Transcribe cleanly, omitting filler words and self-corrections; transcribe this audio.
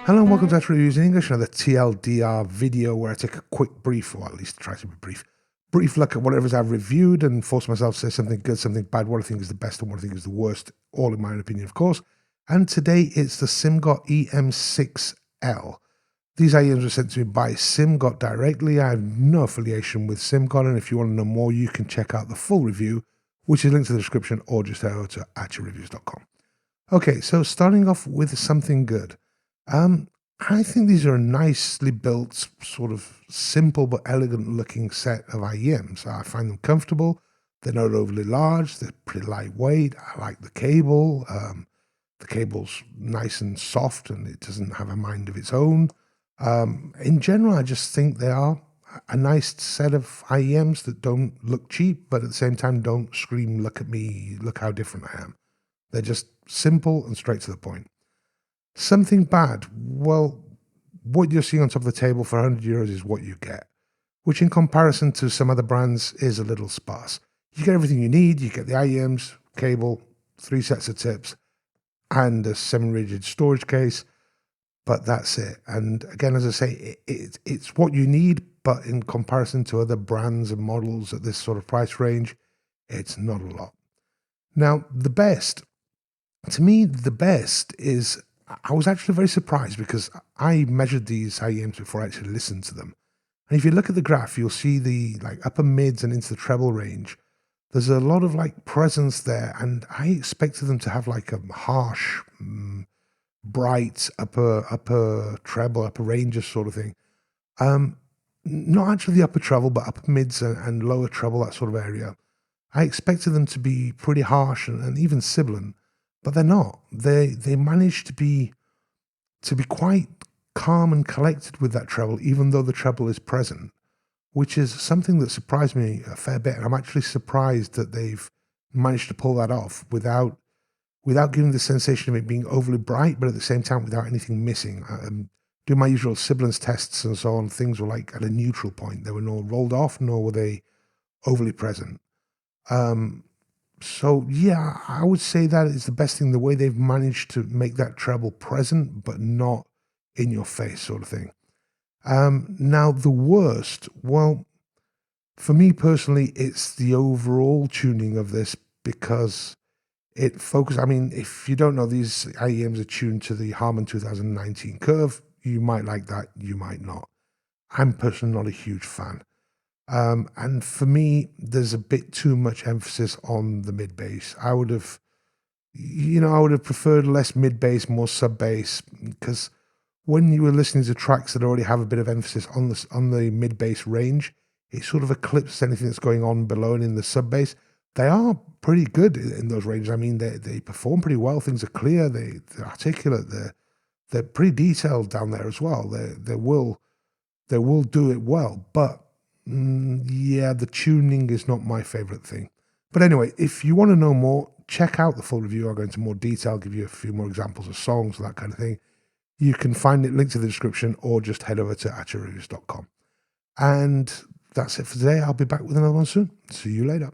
Hello and welcome to Actual Reviews in English, another TLDR video where I take a quick brief, or at least try to be brief look at whatever I've reviewed and force myself to say something good, something bad, what I think is the best and what I think is the worst, all in my own opinion, of course. And today it's the Simgot EM6L. These IEMs were sent to me by Simgot directly. I have no affiliation with Simgot, and if you want to know more, you can check out the full review, which is linked in the description, or just head over to actualreviews.com. Okay, so starting off with something good. I think these are a nicely built, sort of simple but elegant looking set of IEMs. I find them comfortable. They're not overly large. They're pretty lightweight. I like the cable. The cable's nice and soft and it doesn't have a mind of its own. In general, I just think they are a nice set of IEMs that don't look cheap, but at the same time don't scream, look at me, look how different I am. They're just simple and straight to the point. Something bad, well, what you're seeing on top of the table for €100 is what you get, which in comparison to some other brands is a little sparse. You get everything you need, you get the IEMs, cable, 3 sets of tips, and a semi-rigid storage case, but that's it. And again, as I say, it's what you need, but in comparison to other brands and models at this sort of price range, it's not a lot. Now, to me, the best is, I was actually very surprised because I measured these IEMs before I actually listened to them. And if you look at the graph, you'll see the upper mids and into the treble range. There's a lot of presence there, and I expected them to have a harsh, bright upper treble, upper ranges sort of thing. Not actually the upper treble, but upper mids and lower treble, that sort of area. I expected them to be pretty harsh and even sibilant. But they're not. They manage to be quite calm and collected with that treble, even though the treble is present, which is something that surprised me a fair bit. And I'm actually surprised that they've managed to pull that off without giving the sensation of it being overly bright, but at the same time without anything missing. Doing my usual sibilance tests and so on, things were at a neutral point. They were nor rolled off, nor were they overly present. So yeah, I would say that is the best thing, the way they've managed to make that treble present, but not in your face sort of thing. Now the worst, well, for me personally, it's the overall tuning of this, because it focuses, if you don't know, these IEMs are tuned to the Harman 2019 curve. You might like that, you might not. I'm personally not a huge fan. And for me, there's a bit too much emphasis on the mid bass. I would have preferred less mid bass, more sub bass, because when you were listening to tracks that already have a bit of emphasis on the mid bass range, it sort of eclipses anything that's going on below and in the sub bass. They are pretty good in those ranges. They perform pretty well. Things are clear. They're articulate. They're pretty detailed down there as well. They will do it well, but yeah, the tuning is not my favorite thing. But anyway, if you want to know more, check out the full review. I'll go into more detail, give you a few more examples of songs and that kind of thing. You can find it linked in the description, or just head over to actualreviews.com. And that's it for today. I'll be back with another one soon. See you later.